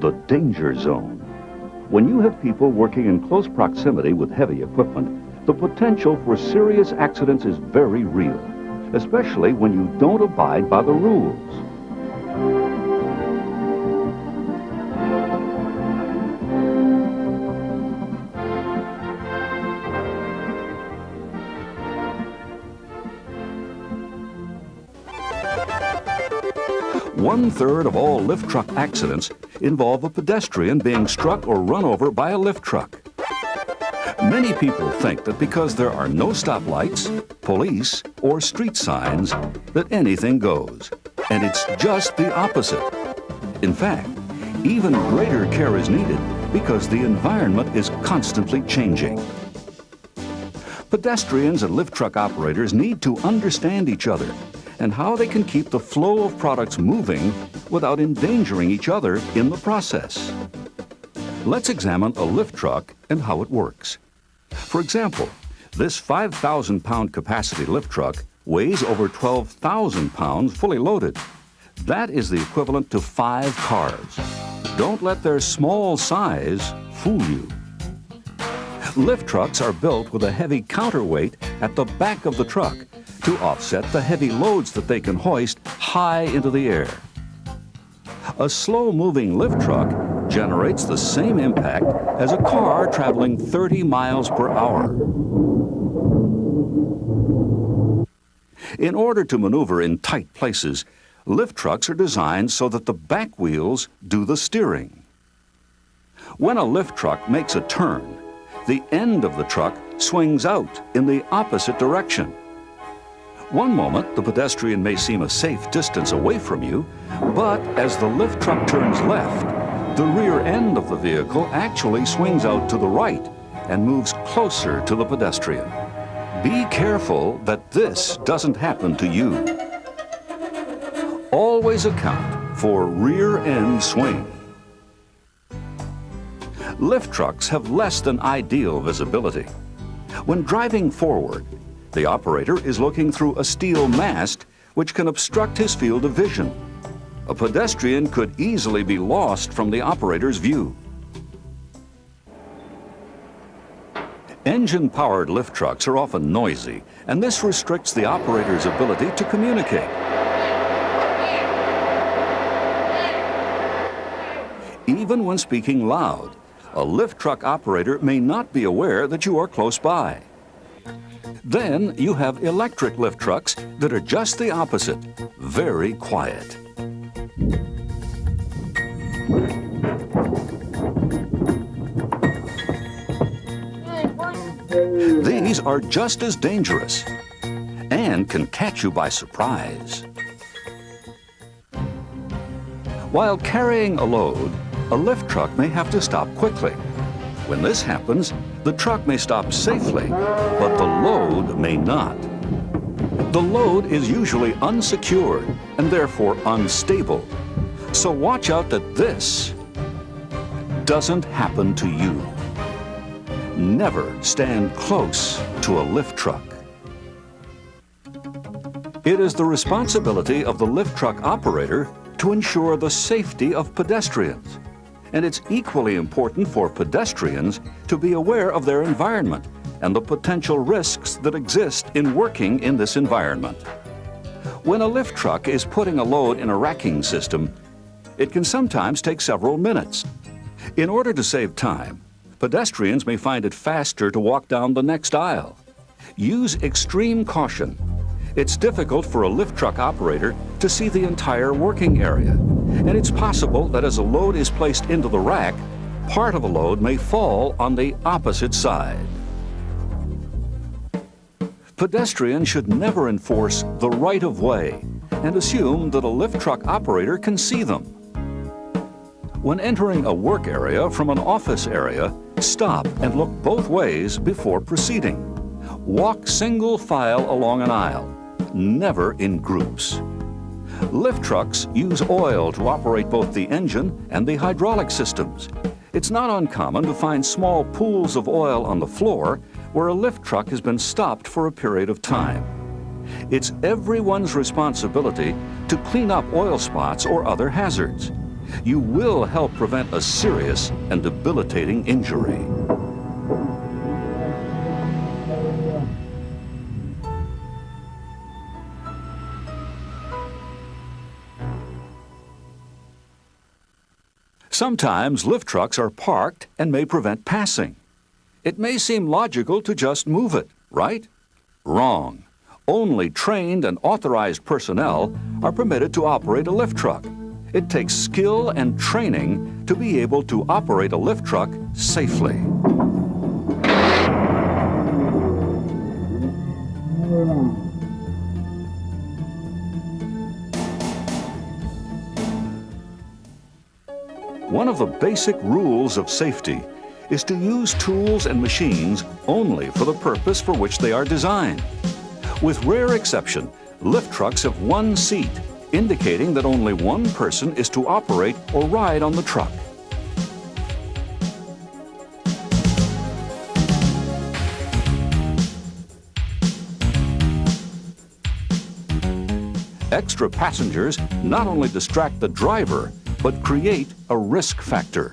the danger zone. When you have people working in close proximity with heavy equipment, the potential for serious accidents is very real, especially when you don't abide by the rules. One-third of all lift truck accidents involve a pedestrian being struck or run over by a lift truck. Many people think that because there are no stoplights, police, or street signs, that anything goes. And it's just the opposite. In fact, even greater care is needed because the environment is constantly changing. Pedestrians and lift truck operators need to understand each other and how they can keep the flow of products moving without endangering each other in the process. Let's examine a lift truck and how it works. For example, this 5,000-pound capacity lift truck weighs over 12,000 pounds fully loaded. That is the equivalent to 5 cars. Don't let their small size fool you. Lift trucks are built with a heavy counterweight at the back of the truck to offset the heavy loads that they can hoist high into the air. A slow-moving lift truck generates the same impact as a car traveling 30 miles per hour. In order to maneuver in tight places, lift trucks are designed so that the back wheels do the steering. When a lift truck makes a turn, the end of the truck swings out in the opposite direction. One moment, the pedestrian may seem a safe distance away from you, but as the lift truck turns left, the rear end of the vehicle actually swings out to the right and moves closer to the pedestrian. Be careful that this doesn't happen to you. Always account for rear end swing. Lift trucks have less than ideal visibility. When driving forward, the operator is looking through a steel mast which can obstruct his field of vision. A pedestrian could easily be lost from the operator's view. Engine-powered lift trucks are often noisy, and this restricts the operator's ability to communicate. Even when speaking loud, a lift truck operator may not be aware that you are close by. Then you have electric lift trucks that are just the opposite, very quiet. These are just as dangerous and can catch you by surprise. While carrying a load, a lift truck may have to stop quickly. When this happens, the truck may stop safely, but the load may not. The load is usually unsecured and therefore unstable. So watch out that this doesn't happen to you. Never stand close to a lift truck. It is the responsibility of the lift truck operator to ensure the safety of pedestrians. And it's equally important for pedestrians to be aware of their environment and the potential risks that exist in working in this environment. When a lift truck is putting a load in a racking system, it can sometimes take several minutes. In order to save time, pedestrians may find it faster to walk down the next aisle. Use extreme caution. It's difficult for a lift truck operator to see the entire working area, and it's possible that as a load is placed into the rack, part of a load may fall on the opposite side. Pedestrians should never enforce the right of way and assume that a lift truck operator can see them. When entering a work area from an office area, stop and look both ways before proceeding. Walk single file along an aisle, never in groups. Lift trucks use oil to operate both the engine and the hydraulic systems. It's not uncommon to find small pools of oil on the floor where a lift truck has been stopped for a period of time. It's everyone's responsibility to clean up oil spots or other hazards. You will help prevent a serious and debilitating injury. Sometimes lift trucks are parked and may prevent passing. It may seem logical to just move it, right? Wrong. Only trained and authorized personnel are permitted to operate a lift truck. It takes skill and training to be able to operate a lift truck safely. One of the basic rules of safety is to use tools and machines only for the purpose for which they are designed. With rare exception, lift trucks have one seat, indicating that only one person is to operate or ride on the truck. Extra passengers not only distract the driver, but create a risk factor.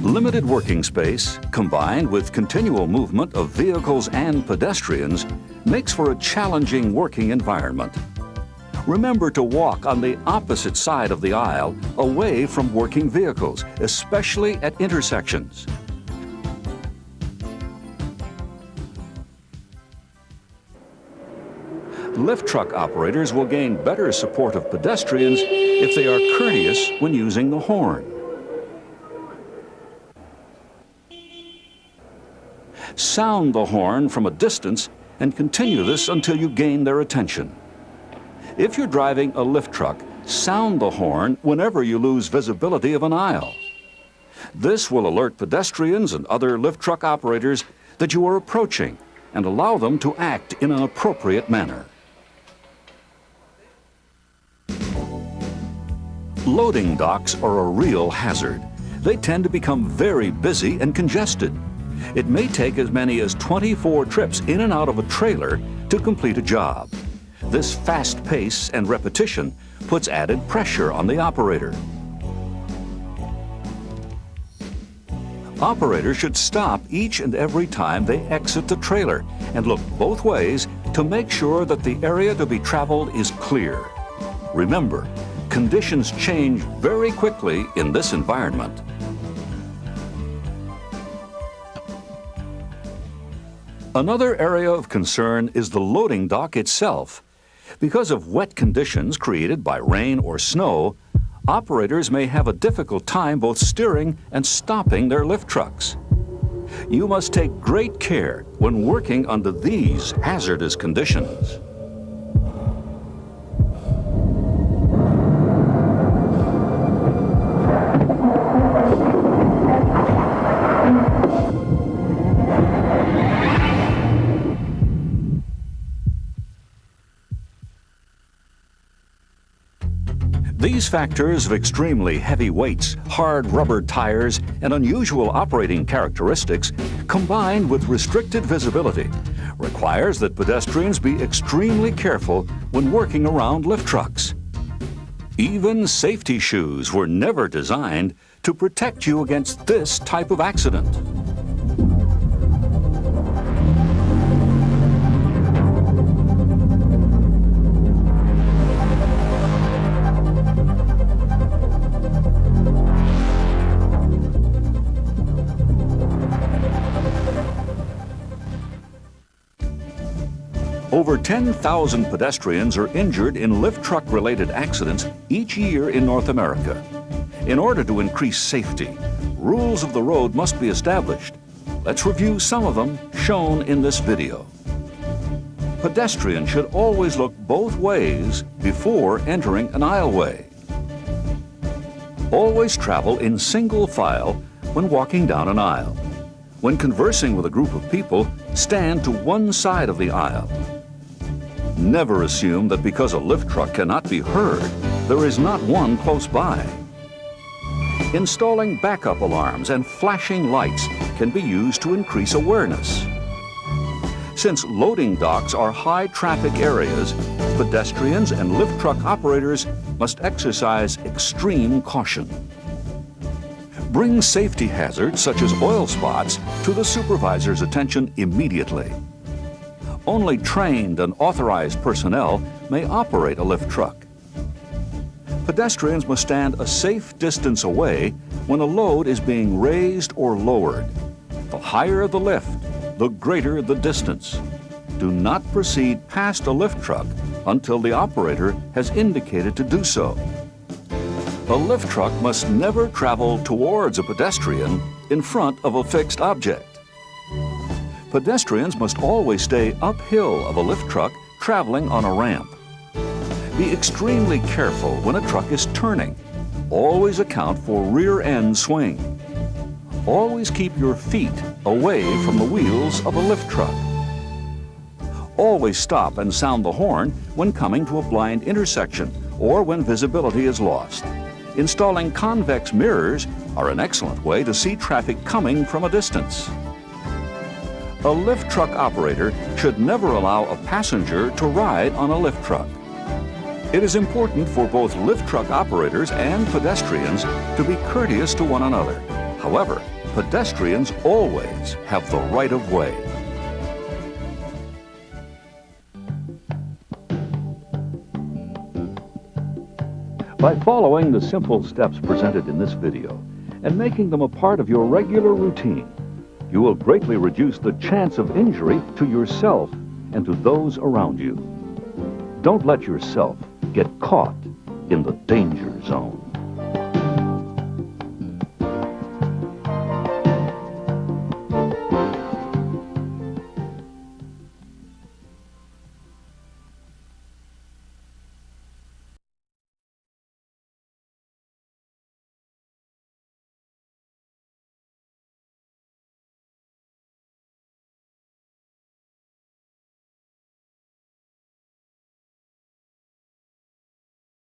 Limited working space, combined with continual movement of vehicles and pedestrians, makes for a challenging working environment. Remember to walk on the opposite side of the aisle, away from working vehicles, especially at intersections. Lift truck operators will gain better support of pedestrians if they are courteous when using the horn. Sound the horn from a distance and continue this until you gain their attention. If you're driving a lift truck, sound the horn whenever you lose visibility of an aisle. This will alert pedestrians and other lift truck operators that you are approaching and allow them to act in an appropriate manner. Loading docks are a real hazard. They tend to become very busy and congested. It may take as many as 24 trips in and out of a trailer to complete a job. This fast pace and repetition puts added pressure on the operator. Operators should stop each and every time they exit the trailer and look both ways to make sure that the area to be traveled is clear. Remember, conditions change very quickly in this environment. Another area of concern is the loading dock itself. Because of wet conditions created by rain or snow, operators may have a difficult time both steering and stopping their lift trucks. You must take great care when working under these hazardous conditions. These factors of extremely heavy weights, hard rubber tires, and unusual operating characteristics, combined with restricted visibility, requires that pedestrians be extremely careful when working around lift trucks. Even safety shoes were never designed to protect you against this type of accident. Over 10,000 pedestrians are injured in lift truck-related accidents each year in North America. In order to increase safety, rules of the road must be established. Let's review some of them shown in this video. Pedestrians should always look both ways before entering an aisleway. Always travel in single file when walking down an aisle. When conversing with a group of people, stand to one side of the aisle. Never assume that because a lift truck cannot be heard, there is not one close by. Installing backup alarms and flashing lights can be used to increase awareness. Since loading docks are high-traffic areas, pedestrians and lift truck operators must exercise extreme caution. Bring safety hazards such as oil spots to the supervisor's attention immediately. Only trained and authorized personnel may operate a lift truck. Pedestrians must stand a safe distance away when a load is being raised or lowered. The higher the lift, the greater the distance. Do not proceed past a lift truck until the operator has indicated to do so. A lift truck must never travel towards a pedestrian in front of a fixed object. Pedestrians must always stay uphill of a lift truck traveling on a ramp. Be extremely careful when a truck is turning. Always account for rear end swing. Always keep your feet away from the wheels of a lift truck. Always stop and sound the horn when coming to a blind intersection or when visibility is lost. Installing convex mirrors are an excellent way to see traffic coming from a distance. A lift truck operator should never allow a passenger to ride on a lift truck. It is important for both lift truck operators and pedestrians to be courteous to one another. However, pedestrians always have the right of way. By following the simple steps presented in this video and making them a part of your regular routine, you will greatly reduce the chance of injury to yourself and to those around you. Don't let yourself get caught in the danger zone.